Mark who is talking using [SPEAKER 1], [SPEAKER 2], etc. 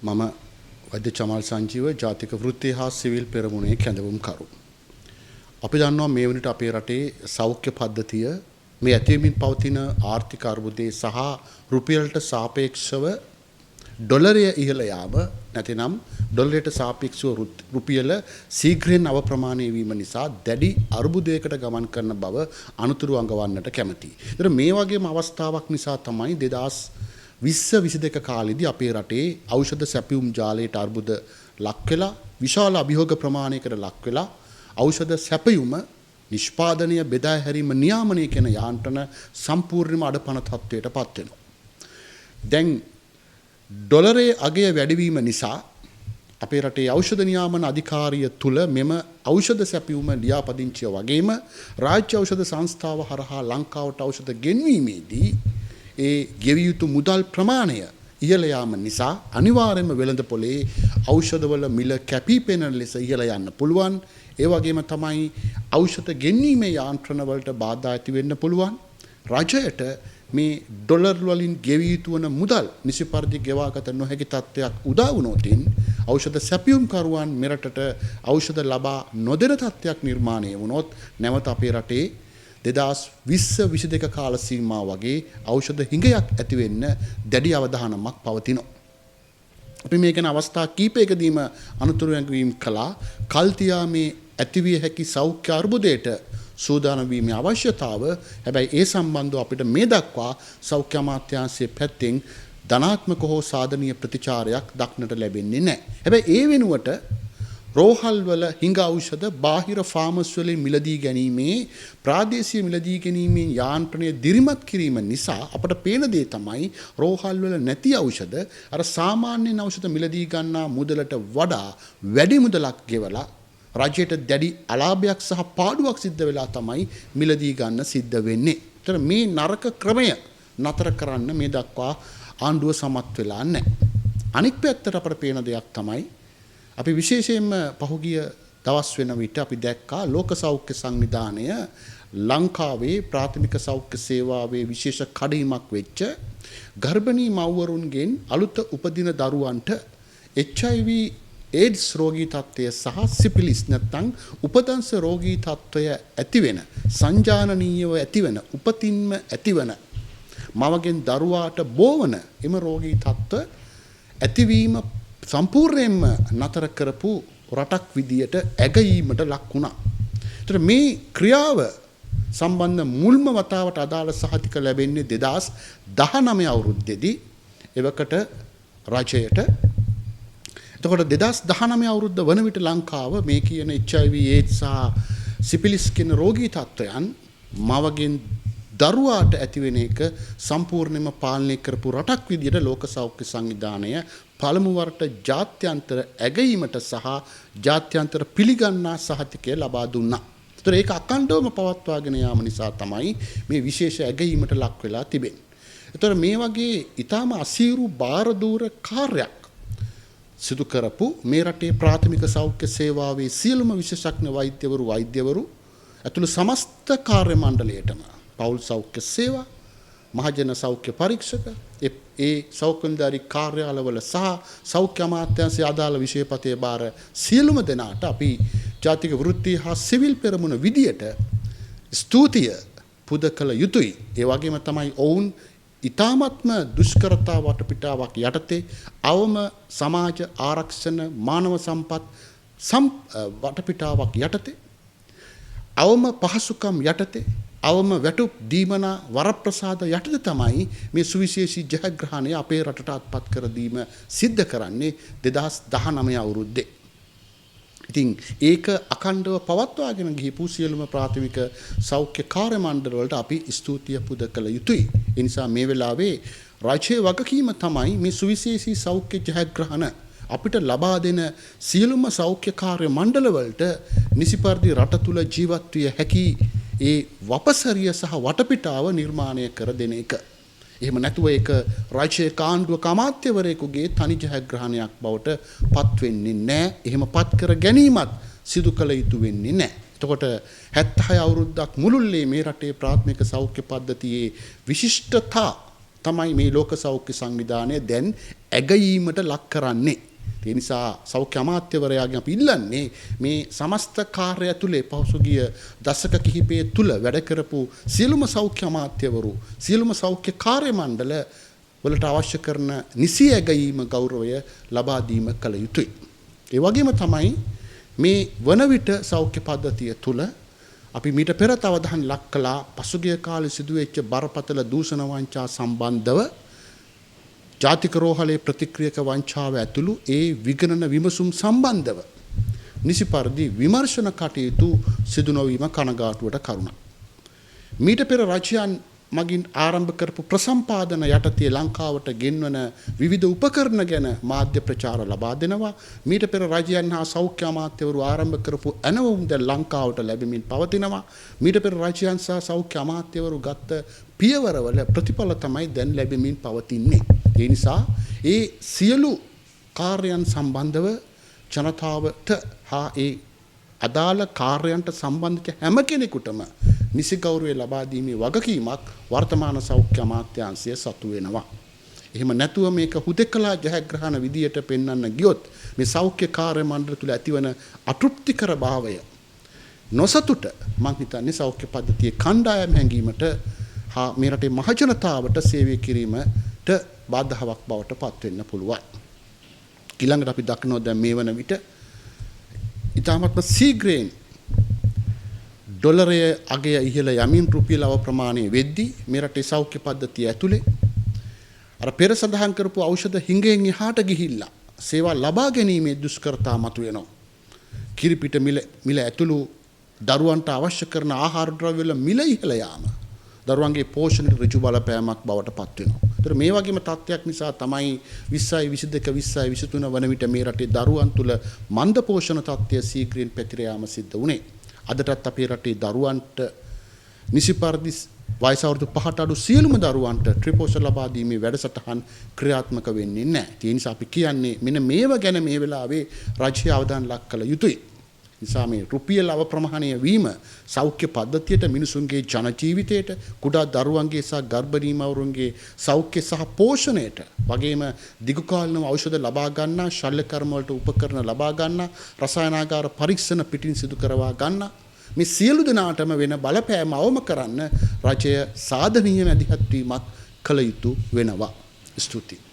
[SPEAKER 1] මම වෛද්‍ය චමල් සංජීව ජාතික වෘත්ති හා සිවිල් පෙරමුණේ කැඳවුම්කරු. අපි දන්නවා මේ වුණට අපේ රටේ සෞඛ්‍ය පද්ධතිය මේ ඇතිවීමින් පවතින ආර්ථික අර්බුදයේ සහ රුපියලට සාපේක්ෂව ඩොලරය ඉහළ යාම නැතිනම් ඩොලරයට සාපේක්ෂව රුපියල ශීඝ්‍රයෙන් අව ප්‍රමාණය වීම නිසා දැඩි අර්බුදයකට ගමන් කරන බව අනුතුරු අඟවන්නට කැමැතියි. ඒතර මේ වගේම අවස්ථාවක් නිසා තමයි 2022 කාලෙදී අපේ රටේ ඖෂධ සැපයුම් ජාලයට අර්බුද ලක් වෙලා විශාල අභියෝග ප්‍රමාණයකට ලක් වෙලා ඖෂධ සැපයුම නිෂ්පාදනය බෙදා හැරීම නියාමනය කියන යාන්ත්‍රණ සම්පූර්ණයෙන්ම අඩපණ තත්වයට පත් වෙනවා. දැන් ඩොලරයේ අගය වැඩිවීම නිසා අපේ රටේ ඖෂධ නියාමන අධිකාරිය තුල මෙම ඖෂධ සැපයුම ලියාපදිංචිය වගේම රාජ්‍ය ఔෂධ සංස්ථාව හරහා ලංකාවට ඖෂධ ගෙන්වීමේදී ඒ ගෙවිය යුතු මුදල් ප්‍රමාණය ඉහළ යාම නිසා අනිවාර්යයෙන්ම වෙළඳපොලේ ඖෂධවල මිල කැපී පෙනෙන ලෙස ඉහළ යන්න පුළුවන්. ඒ වගේම තමයි ඖෂධ ගෙන්වීමේ යාන්ත්‍රණ වලට බාධා ඇති වෙන්න පුළුවන්. රජයට මේ ඩොලර් වලින් ගෙවිය යුතු වන මුදල් නිසි පරිදි ගෙවාගත නොහැකි තත්ත්වයක් උදා වුණොතින් ඖෂධ සැපයුම් කරුවන් මෙරටට ඖෂධ ලබා නොදෙන තත්ත්වයක් නිර්මාණය වුණොත් නැවත අපේ රටේ 2022 කාල සීමාව වගේ ඖෂධ හිඟයක් ඇති වෙන්න දැඩි අවධානමක් පවතිනවා. අපි මේ ගැන අවස්ථා කීපයකදීම අනුතුරු ඇඟවීම් කළා. කල්තියා මේ ඇතිවිය හැකි සෞඛ්‍ය අර්බුදයට සූදානම් වීමේ අවශ්‍යතාව. හැබැයි ඒ සම්බන්ධව අපිට මේ දක්වා සෞඛ්‍ය අමාත්‍යාංශයේ පැත්තෙන් ධනාත්මක හෝ සාධනීය ප්‍රතිචාරයක් දක්නට ලැබෙන්නේ නැහැ. හැබැයි ඒ වෙනුවට රෝහල් වල හිඟ ඖෂධ බාහිර ෆාමස් වලින් මිලදී ගැනීමේ ප්‍රාදේශීය මිලදී ගැනීමේ යාන්ත්‍රණය දිරිමත් කිරීම නිසා අපට පේන දේ තමයි රෝහල් වල නැති ඖෂධ අර සාමාන්‍යයෙන් ඖෂධ මිලදී ගන්නා මුදලට වඩා වැඩි මුදලක් ගෙවලා රජයට දැඩි අලාභයක් සහ පාඩුවක් සිද්ධ වෙලා තමයි මිලදී ගන්න සිද්ධ වෙන්නේ. ඒතර මේ නරක ක්‍රමය නතර කරන්න මේ දක්වා ආණ්ඩුව සමත් වෙලා නැහැ. අනික් පැත්තට අපට පේන දෙයක් තමයි අපි විශේෂයෙන්ම පහුගිය දවස් වෙන විට අපි දැක්කා ලෝක සෞඛ්‍ය සංවිධානය ලංකාවේ ප්‍රාථමික සෞඛ්‍ය සේවාවේ විශේෂ කඩඉමක් වෙච්ච ගර්භණී මව්වරුන්ගෙන් අලුත උපදින දරුවන්ට HIV AIDS රෝගී තත්ත්වය සහ සිපිලිස් නැත්නම් උපදංශ රෝගී තත්ත්වය ඇතිවෙන සංජානනීයව ඇතිවෙන උපතින්ම ඇතිවන මවගෙන් දරුවාට බෝවන එම රෝගී තත්ත්ව ඇතිවීම සම්පූර්ණයෙන්ම නතර කරපු රටක් විදියට ඇගීමට ලක් වුණා. ඒතර මේ ක්‍රියාව සම්බන්ධ මුල්ම වතාවට අදාළ සහතික ලැබෙන්නේ 2019 අවුරුද්දේදී එවකට රජයට. එතකොට 2019 අවුරුද්ද වන විට ලංකාව මේ කියන HIV AIDS සහ සිපිලිස් කියන රෝගී තත්ත්වයන් මවගෙන් දරුවාට ඇතිවෙන එක සම්පූර්ණයෙන්ම පාලනය කරපු රටක් විදියට ලෝක සෞඛ්‍ය සංවිධානය පළමු වරට ජාත්‍යන්තර ඇගීමට සහ ජාත්‍යන්තර පිළිගන්නා සහතිකය ලබා දුන්නා. ඒතර ඒක අඛණ්ඩවම පවත්වාගෙන යාම නිසා තමයි මේ විශේෂ ඇගීමට ලක් වෙලා තිබෙන්නේ. ඒතර මේ වගේ ඊටාම අසීරු බාරදූර කාර්යයක් සිදු කරපු මේ රටේ ප්‍රාථමික සෞඛ්‍ය සේවාවේ සියලුම විශේෂඥ වෛද්‍යවරු ඇතුළු සමස්ත කාර්ය මණ්ඩලයටම පෞල් සෞඛ්‍ය සේවා මහජන සෞඛ්‍ය පරීක්ෂක ඒ සෞඛ්‍යධාරී කාර්යාලවල සහ සෞඛ්‍ය අමාත්‍යාංශයේ අදාළ විෂයපතේ බාර සියලුම දෙනාට අපි ජාතික වෘත්ති හා සිවිල් පෙරමුණ විදියට ස්තුතිය පුද කළ යුතුයි. ඒ වගේම තමයි ඔවුන් ඊ타මත්ම දුෂ්කරතා වටපිටාවක් යටතේ අවම සමාජ ආරක්ෂණ මානව සම්පත් වටපිටාවක් යටතේ අවම පහසුකම් යටතේ අවම වැටුප් දීමනා වරප්‍රසාද යටතේ තමයි මේ සුවිශේෂී ජයග්‍රහණය අපේ රටට අත්පත් කර දීම සිද්ධ කරන්නේ 2019 අවුරුද්දේ. ඉතින් ඒක අඛණ්ඩව පවත්වාගෙන ගිහපු සියලුම ප්‍රාථමික සෞඛ්‍ය කාර්ය මණ්ඩල වලට අපි ස්තුතිය පුද කළ යුතුයි. ඒ නිසා මේ වෙලාවේ රාජ්‍යයේ වගකීම තමයි මේ සුවිශේෂී සෞඛ්‍ය ජයග්‍රහණ අපිට ලබා දෙන සියලුම සෞඛ්‍ය කාර්ය මණ්ඩල වලට නිසි පරිදි රට තුල ජීවත් විය හැකි ඒ වපසරිය සහ වටපිටාව නිර්මාණය කර දෙන එක. එහෙම නැතුව ඒක රාජ්‍ය කාණ්ඩුවක අමාත්‍යවරයෙකුගේ තනි ජයග්‍රහණයක් බවට පත් වෙන්නේ නැහැ. එහෙම පත් කර ගැනීමත් සිදු කළ යුතු වෙන්නේ නැහැ. එතකොට 76 අවුරුද්දක් මුළුල්ලේ මේ රටේ ප්‍රාථමික සෞඛ්‍ය පද්ධතියේ විශිෂ්ටතා තමයි මේ ලෝක සෞඛ්‍ය සංවිධානය දැන් ඇගයීමට ලක් කරන්නේ. ඒ නිසා සෞඛ්‍ය අමාත්‍යවරයාගෙන් අපි ඉල්ලන්නේ මේ සමස්ත කාර්යය ඇතුලේ පහසුගිය දශක කිහිපය තුල වැඩ කරපු සියලුම සෞඛ්‍ය අමාත්‍යවරු සියලුම සෞඛ්‍ය කාර්ය මණ්ඩල වලට අවශ්‍ය කරන නිසි ඇගයීම ගෞරවය ලබා දීම කළ යුතුයි. ඒ වගේම තමයි මේ වන විට සෞඛ්‍ය පද්ධතිය තුල අපි මීට පෙර අවධානය ලක් කළා පසුගිය කාලේ සිදුවෙච්ච බරපතල දූෂණ වංචා සම්බන්ධව ජාතික රෝහලේ ප්‍රතික්‍රියක වංචාව ඇතුළු ඒ විගණන විමසුම් සම්බන්ධව නිසි පරිදි විමර්ශන කටයුතු සිදු නොවීම කනගාටුවට කරුණක්. මීට පෙර රජයන් මගින් ආරම්භ කරපු ප්‍රසම්පාදන යටතේ ලංකාවට ගෙන්වන විවිධ උපකරණ ගැන මාධ්‍ය ප්‍රචාර ලබා දෙනවා. මීට පෙර රජයන් හා සෞඛ්‍ය අමාත්‍යවරු ආරම්භ කරපු ඇනවුම් දැන් ලංකාවට ලැබෙමින් පවතිනවා. මීට පෙර රජයන් සහ සෞඛ්‍ය අමාත්‍යවරු ගත්ත පියවරවල ප්‍රතිඵල තමයි දැන් ලැබෙමින් පවතින්නේ. ඒ නිසා ඒ සියලු කාර්යයන් සම්බන්ධව ජනතාවට හා ඒ අදාළ කාර්යයන්ට සම්බන්ධ හැම කෙනෙකුටම නිසි ගෞරවය ලබා දීමේ වගකීමක් වර්තමාන සෞඛ්‍ය අමාත්‍යාංශය සතු වෙනවා. එහෙම නැතුව මේක හුදෙකලා ජයග්‍රහණ විදියට පෙන්වන්න ගියොත් මේ සෞඛ්‍ය කාර්ය මණ්ඩල තුල ඇතිවන අතෘප්තිකර භාවය නොසතුට මම හිතන්නේ සෞඛ්‍ය පද්ධතියේ කණ්ඩායම් හැංගීමට හා මේ රටේ මහජනතාවට සේවය කිරීමට බාධාවක් බවට පත් වෙන්න පුළුවන්. ඊළඟට අපි දක්නවා දැන් මේ වන විට ඉතාමත්ම ශීඝ්‍රයෙන් ඩොලරය අගය ඉහළ යමින් රුපියල් අව ප්‍රමාණය වෙද්දී මේ රටේ සෞඛ්‍ය පද්ධතිය ඇතුලේ අර පෙර සඳහන් කරපු ඖෂධ හිඟෙන් එහාට ගිහිල්ලා සේවා ලබා ගැනීමේ දුෂ්කරතා මතුවෙනවා. කිරිපිට මිල ඇතුළු දරුවන්ට අවශ්‍ය කරන ආහාර ද්‍රව්‍ය වල මිල ඉහළ යාම දරුවන්ගේ පෝෂණයට ඍජු බලපෑමක් බවට පත් වෙනවා. ඒතර මේ වගේම තත්ත්වයක් නිසා තමයි 20යි 22 20යි 23 වන විට මේ රටේ දරුවන් තුල මන්ද පෝෂණ තත්ත්වය ශීඝ්‍රයෙන් පැතිර යාම සිද්ධ වුණේ. අදටත් අපේ රටේ දරුවන්ට නිසි පරිදි වයස අවුරුදු 5ට අඩු සියලුම දරුවන්ට ත්‍රිපෝෂණ ලබා දීමේ වැඩසටහන් ක්‍රියාත්මක වෙන්නේ නැහැ. ඒ නිසා අපි කියන්නේ මෙන්න මේව ගැන මේ වෙලාවේ රාජ්‍ය අවධානය ලක් කළ යුතුයි. නිසා මේ රුපියල් අවප්‍රමාණය වීම සෞඛ්‍ය පද්ධතියට මිනිසුන්ගේ ජන ජීවිතයට කුඩා දරුවන්ගේ සහ ගර්භණී මවුරුන්ගේ සෞඛ්‍ය සහ පෝෂණයට වගේම දිගු කාලීනව ඖෂධ ලබා ගන්නා ශල්‍ය කර්ම වලට උපකරණ ලබා ගන්නා රසායනාගාර පරීක්ෂණ පිටින් සිදු කරවා ගන්නා මේ සියලු දෙනාටම වෙන බලපෑම අවම කරන්න රජය සාධනීය මැදිහත් වීමක් කළ යුතු වෙනවා. ස්තුතියි.